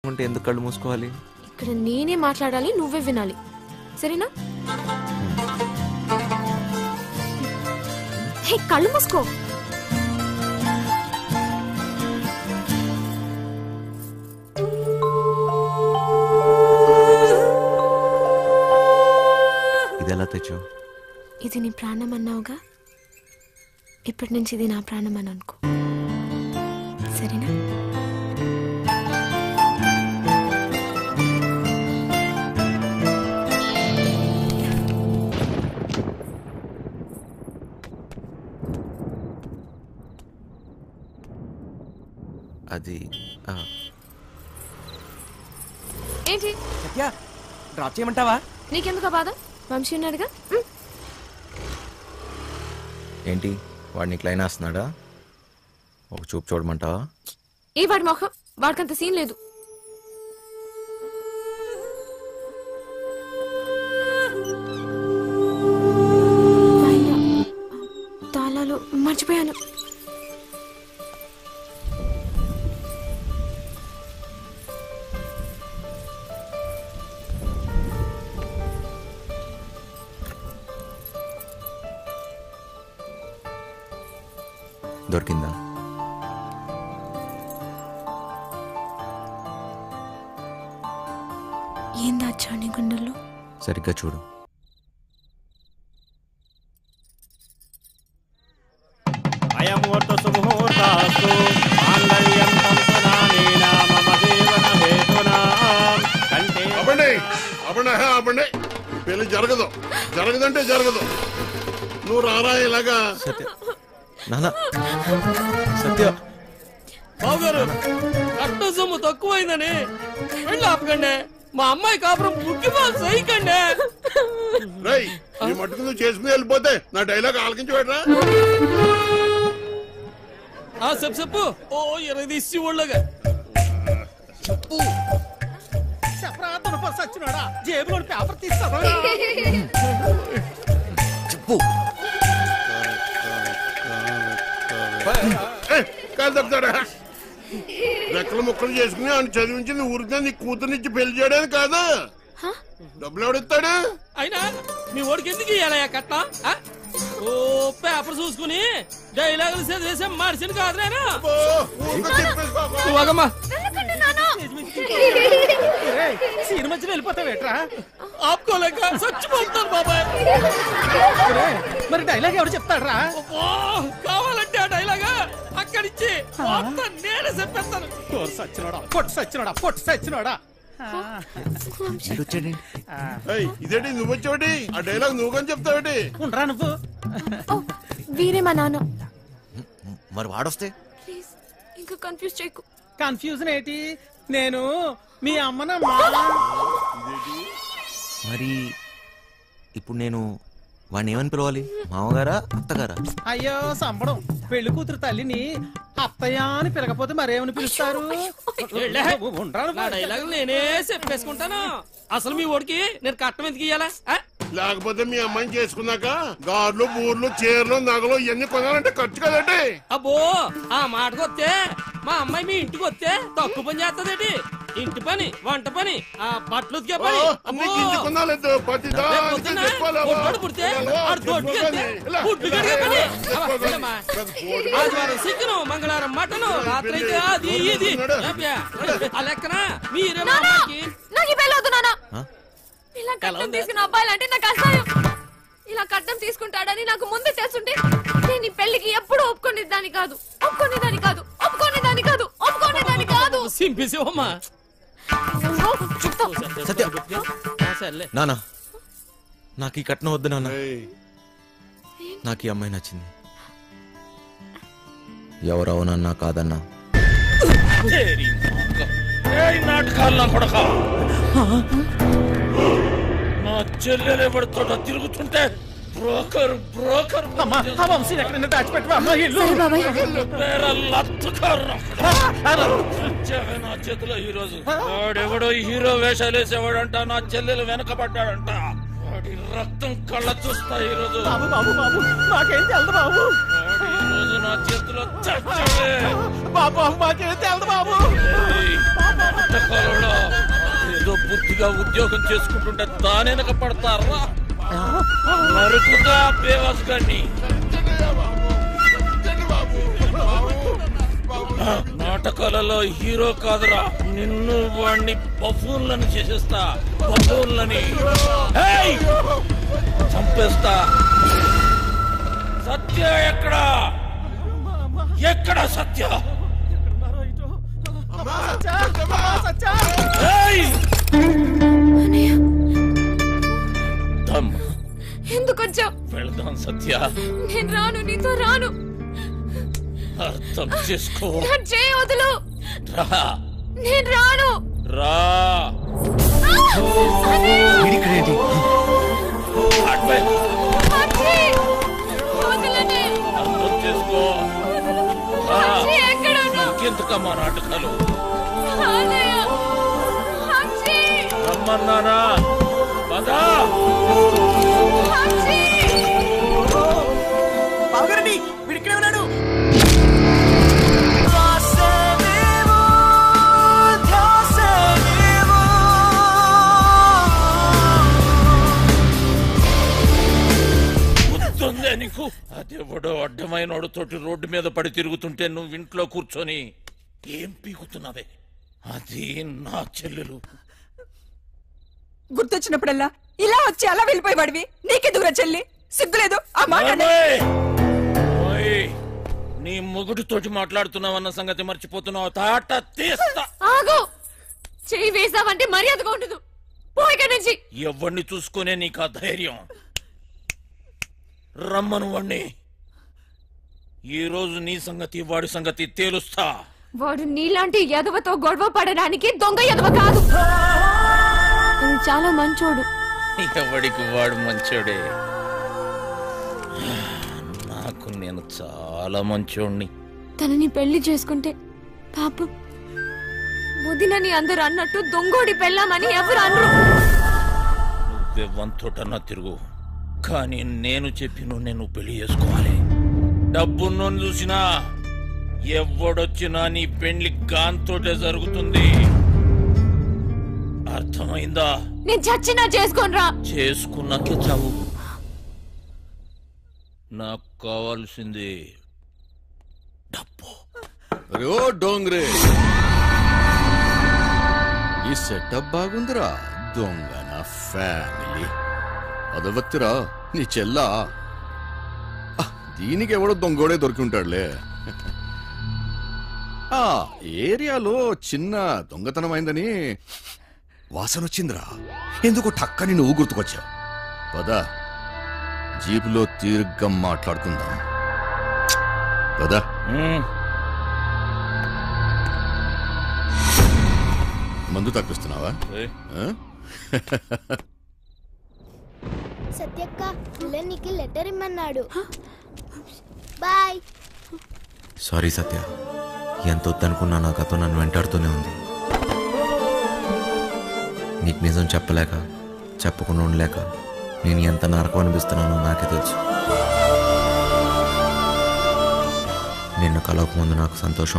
అంటే ఎందుకు కళ్ళు మూసుకోవాలి? ఇక్కడ నేనే మాట్లాడాలి, నువ్వే వినాలి, సరేనా? హే, కళ్ళు మూసుకో. ఇది ఎలా తెచ్చావు? ఇది నీ ప్రాణం అన్నావుగా, ఇప్పటి నుంచి ఇది నా ప్రాణం అని అనుకో, సరేనా? అది ఏంటి డ్రాప్ చేయమంటావా? నీకెందుకు బాధ? వంశీ ఉన్నాడుగా. ఏంటి వాడిని క్లైన్ వేస్తున్నాడా? ఒక చూపు చూడమంటావా? ఏ వాడి మొహం, వాడికంత సీన్ లేదు. తాళాలు మర్చిపోయాను. దొరికిందా? ఏం దాచావు నీ గుండెల్లో? సరిగ్గా చూడు. పెళ్లి జరగదు, జరగదంటే జరగదు. నువ్వు రారా ఇలాగా. సత్య నాన్న, సత్య బావగారు కట్ట సొమ్ము తక్కువైందని వెళ్ళి ఆపకండి. మా అమ్మాయి కాపురం ముఖ్యమాలు సైకండి. రై ఈ మట్టుకు నువ్వు చేసుకుని వెళ్ళిపోతే నా డైలాగ్ ఆలకించి పెట్టరా. చెప్పు చెప్పు. ఓ 20 తీసి ఒళ్ళగా చెప్పు. సచ్చినాడా జేబులో పేపర్ తీస్తావా? చెప్పు. కాదు తప్పుతాడా? రెక్కలు ముక్కలు చేసుకుని ఆయన చదివించింది ఊరికే నీ కూతురునిచ్చి పెళ్లి చేయడానికి కాదు. డబ్బులు ఎవడిస్తాడు? అయినా మీ ఓడికి ఎందుకు ఇయ్యాలయ్యా కట్ట? ఓ పేపర్ చూసుకుని డైలాగులు చదివేసే మనిషిని కాదు నేను. సినిమా వెళ్ళిపోతావేట్రా? ఆపుకోలేక చచ్చిపోతాను బాబాయ్. మరి డైలాగ్ ఎవరు చెప్తాడ్రా? కావాలంటే ఆ డైలాగ్ అక్కడిచ్చి నేనే చెప్పేస్తాను. సచ్చినోడా పొట్టు సచ్చినోడా పొట్టు సచ్చినోడా. ఇదేంటి నువ్వు వచ్చావుటి? ఆ డైలాగ్ నువ్వు కానీ చెప్తావేటి? ఉండరా నువ్వు? వీరే మా నాన్న. మరి వాడొస్తే? ప్లీజ్ ఇంకా కన్ఫ్యూజ్ చేయకు. కన్ఫ్యూజన్ ఏంటి? నేను మీ అమ్మన. మరి ఇప్పుడు నేను వాడిని ఏమని పిలవాలి? మామగారా అత్తగారా? అయ్యో సంబడం, పెళ్లి కూతురు తల్లిని అత్తయ్య అని పిలకపోతే మరేమని పిలుస్తారు? డైలాగ్ నేనే చెప్పేసుకుంటాను. అసలు మీ ఓడికి నేను కట్టం ఎందుకు ఇయ్యాలా? లేకపోతే మీ అమ్మాయిని చేసుకున్నాక గార్లు బూర్లు చీరలు నగలు ఇవన్నీ కొనాలంటే ఖర్చు కదండి. అబ్బో ఆ మాటకు వస్తే మా అమ్మాయి మీ ఇంటికి వస్తే తక్కువ పని చేస్తదేటి? ఇంటి పని, వంట పని, ఆ బట్టలు ఉతికే పని. ఆదివారం చికెను, మంగళవారం మటను, రాత్రి అయితే అది ఇది. ఆ లెక్కన మీరే మా అమ్మాయికి. ఇలా కట్నం తీసుకున్న అబ్బాయిలు అంటే నాకు అసహ్యం. ఇలా కట్నం తీసుకుంటాడని నాకు ముందే తెలుసుంటే నేను ఈ పెళ్లికి ఎప్పుడు ఒప్పుకునేదాన్ని కాదు. సింపేసేవమ్మా. నానా నాకు ఈ కట్నం వద్దు నాన్న. నాకు ఈ అమ్మాయి నచ్చింది. ఎవరవునన్నా కాదన్నా నాటకాల్లో కొడక నా చెల్లెలు ఎవరితో తిరుగుతుంటే బ్రోకర్ బ్రోకర్ వంశీ ఎక్కడైనా దాచిపెట్టవా? నా చేతిలో ఈ రోజు వాడెవడో హీరో వేషాలు వేసేవాడంట. నా చెల్లెలు వెనకబడ్డాడంట. వాడి రక్తం కళ్ళ చూస్తా ఈ రోజు. బాబు బాబు బాబు నాకేం తెలదు బాబు. ఈ రోజు నా చేతిలో బాబు మాకేం తెలదు బాబు. బుద్ధిగా ఉద్యోగం చేసుకుంటుంటే తానెనక పడతారా? నరుకుతా బేవస్ గాన్ని. నాటకాలలో హీరో కాదురా, నిన్ను వాణ్ణి బఫూన్లను చేసేస్తా. బఫూన్లని చంపేస్తా. సత్య ఎక్కడా? ఎక్కడ సత్య? ఎందుకొచ్చావు? వెళదాం సత్య. నేను రాను, నీతో రాను. అర్థం చేసుకో. చేయి వదులు. రా. నేను రాను. రా. అర్థం చేసుకో. ఇంకెందుకమ్మా నాటకాలు? రమ్మన్నానా? పదా. బావగారండి, వీడిక్కడే ఉన్నాడు. గుర్తుందే నీకు? అదెవడో అడ్డమైన తోటి రోడ్డు మీద పడి తిరుగుతుంటే నువ్వు ఇంట్లో కూర్చొని ఏం పీకుతున్నావే? అది నా చెల్లెలు. గుర్తొచ్చినప్పుడల్లా ఇలా వచ్చి అలా వెళ్ళిపోయేవాడివి. నీకెందుకురా చెల్లి? సిగ్గులేదు ఆ మాట? నీ మొగుడితోటి మాట్లాడుతున్నావన్న సంగతి మర్చిపోతున్నావు. తాట తీస్తా. ఆగు. చెయ్యి వేసావంటే మర్యాదగా ఉండదు. పోయిక నుంచి. ఎవరిని చూసుకునే నీకు ఆ ధైర్యం? రమ్మను వాణ్ణి. ఈ రోజు నీ సంగతి వాడి సంగతి తేలుస్తా. వాడు నీలాంటి ఎదవతో గొడవ పడడానికి దొంగ ఎదవ కాదు. చాలా మంచోడు. ఎవడికి వాడు మంచోడే. నాకు నేను చాలా మంచోడిని. తనని పెళ్లి చేసుకుంటే పాపం వదినని అందరు అన్నట్టు దొంగోడి పెళ్ళామని ఎవరు అనరు. నువ్వే వంతోటన్నా తిరుగు, కానీ నేను చెప్పిన నేను పెళ్లి చేసుకోవాలి. డబ్బును చూసినా ఎవడొచ్చినా నీ పెళ్లి గాంతోటే జరుగుతుంది. అర్థమైందా? నేను చచ్చినా చేసుకోనరా. చేసుకున్నాకే చావు. నాకు కావాల్సింది డబ్బు. రో డోంగ్రే, ఈ సెటప్ బాగుందిరా. దొంగ నా ఫ్యామిలీ అదవత్తిరా నీ చెల్లా. దీనికి ఎవడో దొంగోడే దొరికి ఉంటాడులే. ఆ ఏరియాలో చిన్న దొంగతనం అయిందని వాసన వచ్చిందిరా. ఎందుకో టక్కని నువ్వు గుర్తుకొచ్చావు. పదా జీపులో తీర్ఘంగా మాట్లాడుకుందాం. పదా. మందు తప్పిస్తున్నావా? సత్యక్క నీకు లెటర్ ఇమ్మన్నాడు. బాయ్. సారీ సత్య, ఎంత వద్దనుకున్నా నా కథ నన్ను వెంటాడుతూనే ఉంది. నీకు నిజం చెప్పలేక, చెప్పకుండా ఉండలేక నేను ఎంత నరకం అనిపిస్తున్నానో నాకే తెలుసు. నిన్ను కలవక ముందు నాకు సంతోషం